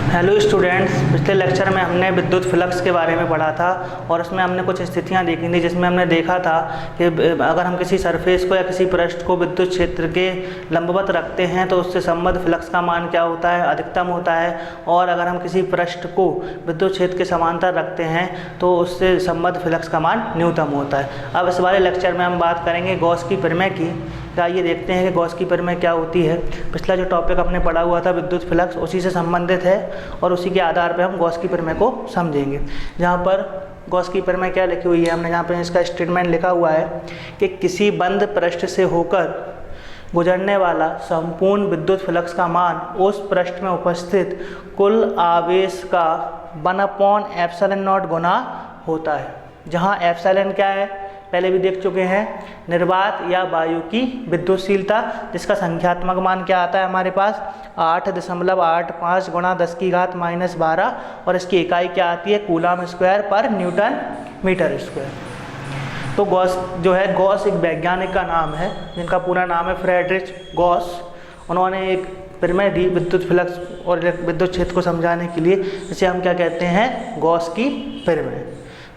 Hello students, पिछले lecture में हमने विद्युत फ्लक्स के बारे में पढ़ा था और उसमें हमने कुछ स्थितियां देखी थी जिसमें हमने देखा था कि अगर हम किसी सरफेस को या किसी पृष्ठ को विद्युत क्षेत्र के लंबवत रखते हैं तो उससे संबद्ध फ्लक्स का मान क्या होता है, अधिकतम होता है। और अगर हम किसी पृष्ठ को विद्युत क्षेत्र के समांतर रखते हैं तो उससे संबद्ध फ्लक्स का मान न्यूनतम होता है। अब इस वाले लेक्चर में हम बात करेंगे गॉस की प्रमेय की। आइए देखते हैं कि गॉस की प्रमेय क्या होती है। पिछला जो टॉपिक अपने पढ़ा हुआ था विद्युत फ्लक्स, उसी से संबंधित है और उसी के आधार पर हम गॉस की प्रमेय को समझेंगे। जहाँ पर गॉस की प्रमेय क्या लिखी हुई है, हमने यहाँ पर इसका स्टेटमेंट लिखा हुआ है कि किसी बंद पृष्ठ से होकर गुजरने वाला संपूर्ण विद्युत फ्लक्स का मान उस पृष्ठ में उपस्थित कुल आवेश का 1/ε0 गुना होता है। जहाँ एप्सिलॉन क्या है, पहले भी देख चुके हैं, निर्वात या वायु की विद्युतशीलता, जिसका संख्यात्मक मान क्या आता है हमारे पास 8.85 गुणा 10⁻⁻12 और इसकी इकाई क्या आती है कूलम स्क्वायर पर न्यूटन मीटर स्क्वायर। तो गॉस जो है, गॉस एक वैज्ञानिक का नाम है जिनका पूरा नाम है फ्रेडरिच गॉस। उन्होंने एक प्रमेय दी विद्युत फ्लक्स और विद्युत क्षेत्र को समझाने के लिए, जिसे हम क्या कहते हैं, गॉस की प्रमेय।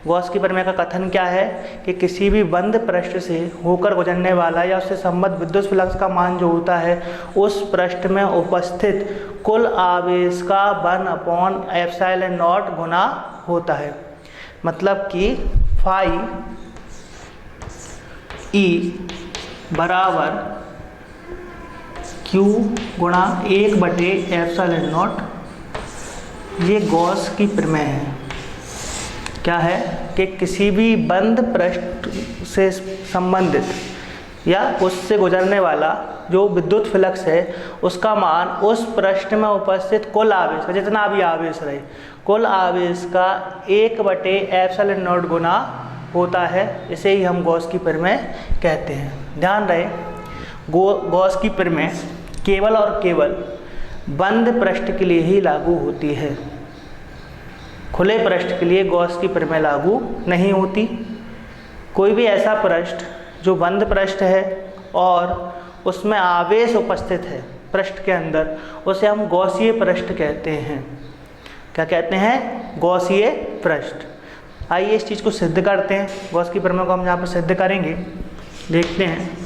गॉस की प्रमेय का कथन क्या है कि किसी भी बंद पृष्ठ से होकर गुजरने वाला या उससे संबद्ध विद्युत फ्लक्स का मान जो होता है उस पृष्ठ में उपस्थित कुल आवेश का 1/ε0 गुना होता है। मतलब कि फाई ई बराबर Q गुणा 1/ε0। ये गॉस की प्रमेय है। क्या है कि किसी भी बंद पृष्ठ से संबंधित या उससे गुजरने वाला जो विद्युत फ्लक्स है उसका मान उस पृष्ठ में उपस्थित कुल आवेश का, जितना भी आवेश रहे, कुल आवेश का 1/ε0 गुना होता है। इसे ही हम गॉस की प्रमेय कहते हैं। ध्यान रहे, गॉस की प्रमेय केवल और केवल बंद पृष्ठ के लिए ही लागू होती है। खुले पृष्ठ के लिए गॉस की प्रमेय लागू नहीं होती। कोई भी ऐसा पृष्ठ जो बंद पृष्ठ है और उसमें आवेश उपस्थित है पृष्ठ के अंदर, उसे हम गॉसीय पृष्ठ कहते हैं। क्या कहते हैं? गॉसीय पृष्ठ। आइए इस चीज़ को सिद्ध करते हैं। गॉस की प्रमेय को हम यहाँ पर सिद्ध करेंगे। देखते हैं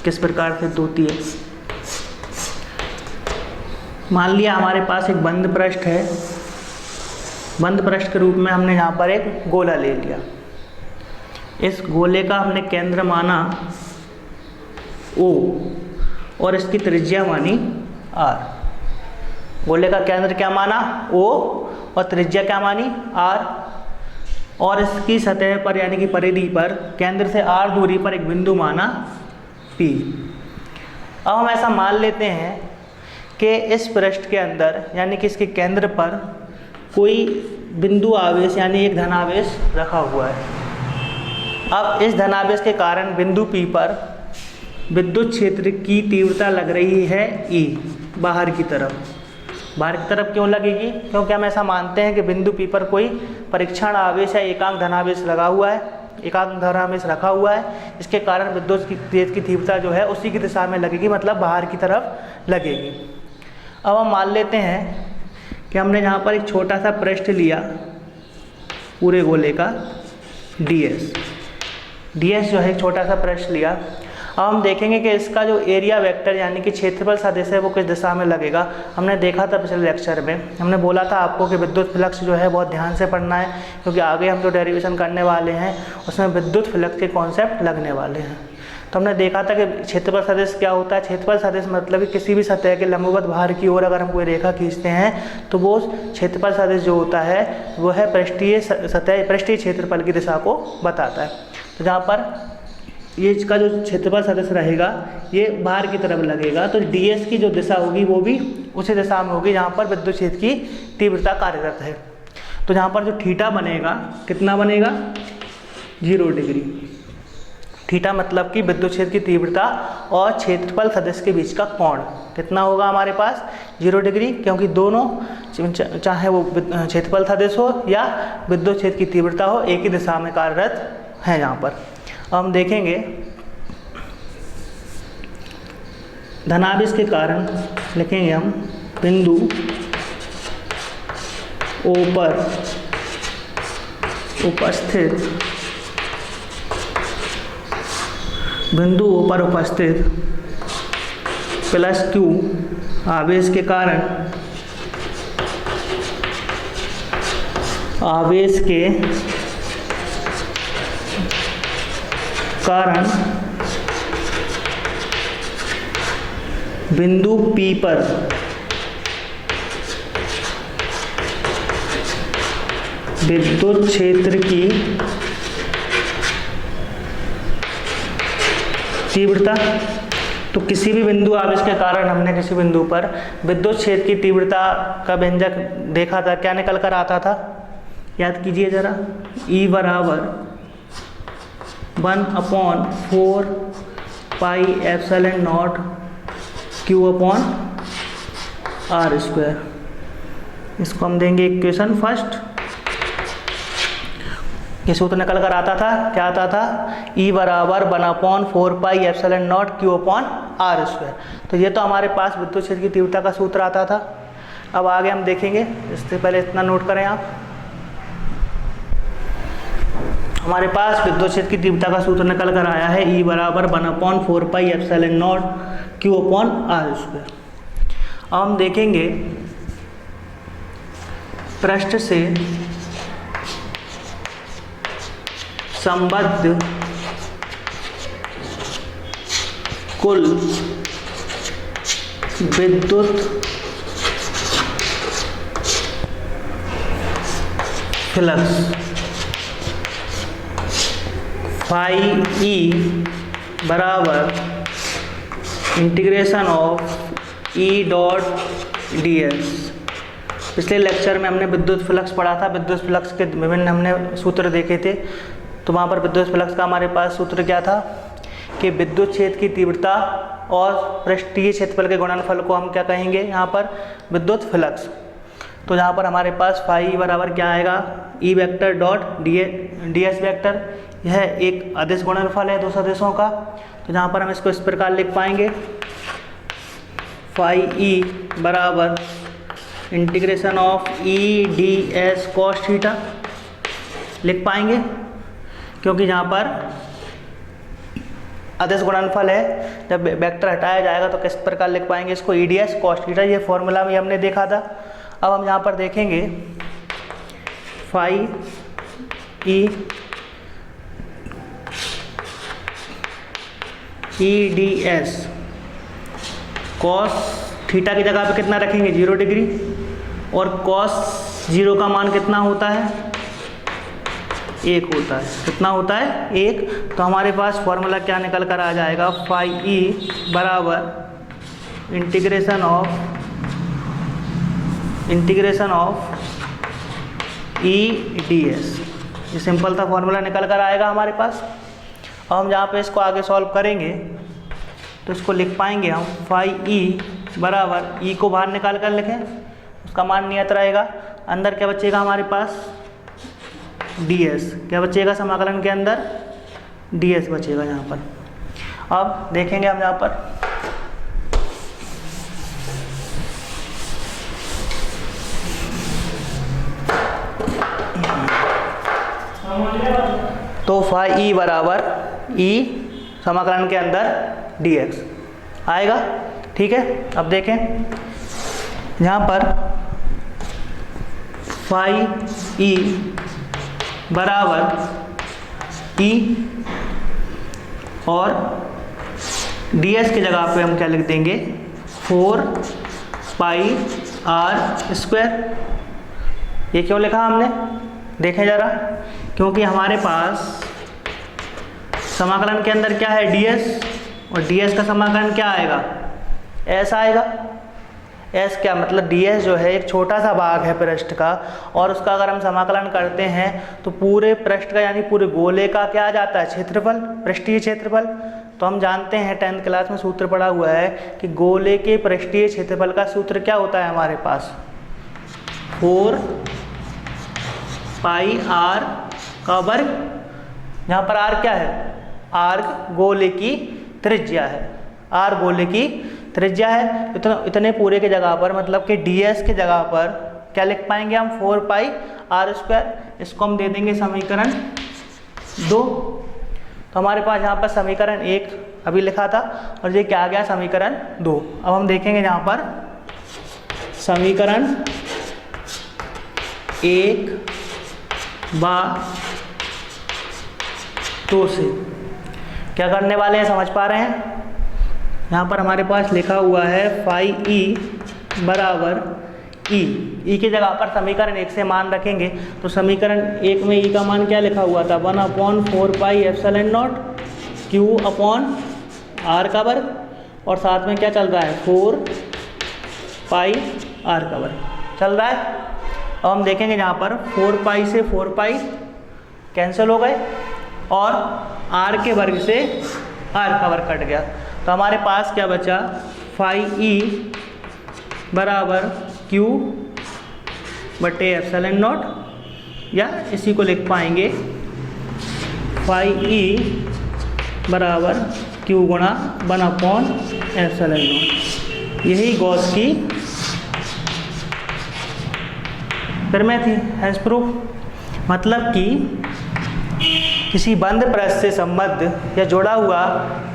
किस प्रकार सिद्ध होती है। मान लिया हमारे पास एक बंद पृष्ठ है। बंद पृष्ठ के रूप में हमने यहाँ पर एक गोला ले लिया। इस गोले का हमने केंद्र माना O और इसकी त्रिज्या मानी R। गोले का केंद्र क्या माना? O और त्रिज्या क्या मानी? R। और इसकी सतह पर यानी कि परिधि पर केंद्र से R दूरी पर एक बिंदु माना P। अब हम ऐसा मान लेते हैं कि इस पृष्ठ के अंदर यानी कि इसके केंद्र पर कोई बिंदु आवेश यानी एक धनावेश रखा हुआ है। अब इस धनावेश के कारण बिंदु P पर विद्युत क्षेत्र की तीव्रता लग रही है E बाहर की तरफ। बाहर की तरफ क्यों लगेगी? क्योंकि हम ऐसा मानते हैं कि बिंदु P पर कोई परीक्षण आवेश या एकांक धनावेश लगा हुआ है, एकांक धनावेश रखा हुआ है। इसके कारण विद्युत की तीव्रता जो है उसी की दिशा में लगेगी, मतलब बाहर की तरफ लगेगी। अब हम मान लेते हैं कि हमने यहाँ पर एक छोटा सा पृष्ठ लिया पूरे गोले का ds जो है एक छोटा सा पृष्ठ लिया। अब हम देखेंगे कि इसका जो एरिया वेक्टर यानी कि क्षेत्रफल सदिश है वो किस दिशा में लगेगा। हमने देखा था पिछले लेक्चर में, हमने बोला था आपको कि विद्युत फ्लक्स जो है बहुत ध्यान से पढ़ना है, क्योंकि आगे हम जो डेरिवेशन करने वाले हैं उसमें विद्युत फ्लक्स के कॉन्सेप्ट लगने वाले हैं। तो हमने देखा था कि क्षेत्रफल सदिश क्या होता है। क्षेत्रफल सदिश मतलब कि किसी भी सतह के लंबवत बाहर की ओर अगर हम कोई रेखा खींचते हैं तो वो क्षेत्रफल सदिश जो होता है वो है पृष्ठीय सतह, पृष्ठीय क्षेत्रफल की दिशा को बताता है। तो जहाँ पर ये इसका जो क्षेत्रफल सदिश रहेगा ये बाहर की तरफ लगेगा, तो ds की जो दिशा होगी वो भी उसी दिशा में होगी जहाँ पर विद्युत क्षेत्र की तीव्रता कार्यरत है। तो जहाँ पर जो थीटा बनेगा, कितना बनेगा? 0 डिग्री। थीटा मतलब कि विद्युत क्षेत्र की तीव्रता और क्षेत्रफल सदिश के बीच का कोण कितना होगा हमारे पास? 0 डिग्री, क्योंकि दोनों चाहे वो क्षेत्रफल सदिश हो या विद्युत क्षेत्र की तीव्रता हो एक ही दिशा में कार्यरत है यहाँ पर। हम देखेंगे धनावेश के कारण लिखेंगे हम बिंदु ऊपर उपस्थित बिंदु ऊपर उपस्थित प्लस Q आवेश के कारण बिंदु P पर विद्युत क्षेत्र की तीव्रता। तो किसी भी बिंदु आवेश के कारण हमने किसी बिंदु पर विद्युत क्षेत्र की तीव्रता का व्यंजक देखा था, क्या निकल कर आता था, याद कीजिए जरा। E बराबर 1/4 pi epsilon not Q upon R square. इसको हम देंगे इक्वेशन फर्स्ट। ये सूत्र निकल कर आता था, क्या आता था, E बराबर 1/4 pi epsilon not Q upon R square. तो ये तो हमारे पास विद्युत क्षेत्र की तीव्रता का सूत्र आता था। अब आगे हम देखेंगे, इससे पहले इतना नोट करें आप, हमारे पास विद्युत क्षेत्र की तीव्रता का सूत्र निकल कर आया है E बराबर 1/4 pi epsilon not Q upon R square. अब हम देखेंगे पृष्ठ से संबद्ध कुल विद्युत फ्लक्स फाई E बराबर integration of E dot ds। पिछले लेक्चर में हमने विद्युत फ्लक्स पढ़ा था, विद्युत फ्लक्स के विभिन्न हमने सूत्र देखे थे। तो वहाँ पर विद्युत फ्लक्स का हमारे पास सूत्र क्या था कि विद्युत क्षेत्र की तीव्रता और पृष्ठीय क्षेत्रफल के गुणनफल को हम क्या कहेंगे, यहाँ पर विद्युत फ्लक्स। तो यहाँ पर हमारे पास फाई बराबर क्या आएगा, E vector dot ds vector. यह एक अदिश गुणनफल है दो सदिशों का। तो यहाँ पर हम इसको इस प्रकार लिख पाएंगे, फाई E बराबर integration of E ds cos theta लिख पाएंगे, क्योंकि यहाँ पर अदिश गुणनफल है। जब वेक्टर हटाया जाएगा तो किस प्रकार लिख पाएंगे इसको, E ds cos थीटा। ये फॉर्मूला भी हमने देखा था। अब हम यहाँ पर देखेंगे phi E ds cos theta की जगह पे कितना रखेंगे, 0 डिग्री, और cos 0 का मान कितना होता है, 1 होता है। कितना होता है, 1। तो हमारे पास फॉर्मूला क्या निकल कर आ जाएगा, फाई E बराबर इंटीग्रेशन ऑफ E ds। ये सिंपल सा फॉर्मूला निकल कर आएगा हमारे पास। अब हम जहाँ पे इसको आगे सॉल्व करेंगे तो इसको लिख पाएंगे हम, फाई E बराबर E को बाहर निकाल कर लिखें, उसका मान नियत रहेगा। अंदर क्या बचेगा हमारे पास, ds। क्या बचेगा समाकलन के अंदर, ds बचेगा यहाँ पर। अब देखेंगे हम यहाँ पर, तो फाई E बराबर E समाकलन के अंदर dx आएगा। ठीक है, अब देखें यहाँ पर फाई E बराबर E और ds की जगह पे हम क्या लिख देंगे, 4 पाई R स्क्वायर। ये क्यों लिखा हमने, देखें ज़रा, क्योंकि हमारे पास समाकलन के अंदर क्या है, ds, और ds का समाकलन क्या आएगा, s आएगा। s क्या मतलब, ds जो है एक छोटा सा भाग है पृष्ठ का, और उसका अगर हम समाकलन करते हैं तो पूरे पृष्ठ का यानी पूरे गोले का क्या आ जाता है, क्षेत्रफल, पृष्ठीय क्षेत्रफल। तो हम जानते हैं 10th क्लास में सूत्र पढ़ा हुआ है कि गोले के पृष्ठीय क्षेत्रफल का सूत्र क्या होता है हमारे पास, 4 पाई r का वर्ग। यहाँ पर r क्या है, r गोले की त्रिज्या है, r गोले की त्रिज्या है। इतने पूरे के जगह पर मतलब कि ds के जगह पर क्या लिख पाएंगे हम, 4 पाई आर स्क्वायर। इसको हम दे देंगे समीकरण 2। तो हमारे पास यहाँ पर समीकरण 1 अभी लिखा था और ये क्या आ गया, समीकरण 2। अब हम देखेंगे यहाँ पर समीकरण 1 व 2 से क्या करने वाले हैं, समझ पा रहे हैं। यहाँ पर हमारे पास लिखा हुआ है फाई ई बराबर ई की जगह पर समीकरण 1 से मान रखेंगे तो समीकरण 1 में ई का मान क्या लिखा हुआ था, 1/4 pi epsilon naught Q upon R का वर्ग और साथ में क्या चल रहा है, 4 पाई आर का वर्ग चल रहा है। अब हम देखेंगे यहाँ पर 4 पाई से 4 पाई कैंसिल हो गए और आर के वर्ग से आर का वर्ग कट गया। तो हमारे पास क्या बचा, फाई ई बराबर क्यू बटे एप्सिलॉन नॉट, या इसी को लिख पाएंगे फाई ई बराबर क्यू गुणा 1/एप्सिलॉन नॉट। यही गॉस की प्रमेय थी, हेंस प्रूफ। मतलब कि किसी बंद पृष्ठ से संबद्ध या जुड़ा हुआ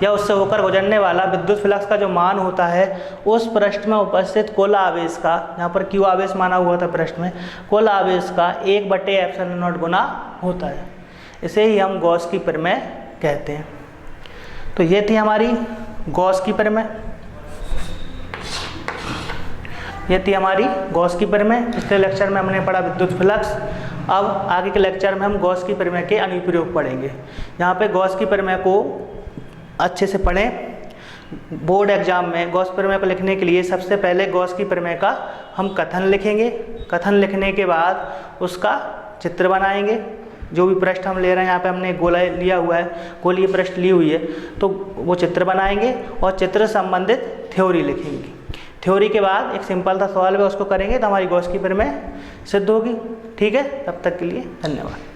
या उससे होकर गुजरने वाला विद्युत फ्लक्स का जो मान होता है उस पृष्ठ में उपस्थित कुल आवेश का, यहाँ पर क्यू आवेश माना हुआ था पृष्ठ में, कुल आवेश का 1/एप्सिलॉन नॉट गुना होता है। इसे ही हम गॉस की प्रमेय कहते हैं। तो ये थी हमारी गॉस की प्रमेय, ये थी हमारी गॉस की प्रमेय। पिछले लेक्चर में हमने पढ़ा विद्युत फ्लक्स। अब आगे के लेक्चर में हम गॉस की प्रमेय के अनुप्रयोग पढ़ेंगे। यहाँ पे गॉस की प्रमेय को अच्छे से पढ़ें। बोर्ड एग्जाम में गॉस प्रमेय को लिखने के लिए सबसे पहले गॉस की प्रमेय का हम कथन लिखेंगे। कथन लिखने के बाद उसका चित्र बनाएंगे। जो भी पृष्ठ हम ले रहे हैं, यहाँ पे हमने गोला लिया हुआ है, गोलीय पृष्ठ ली हुई है, तो वो चित्र बनाएंगे और चित्र संबंधित थ्योरी लिखेंगे। थ्योरी के बाद एक सिंपल सा सवाल है उसको करेंगे तो हमारी गॉस की प्रमेय सिद्ध होगी। ठीक है, तब तक के लिए धन्यवाद।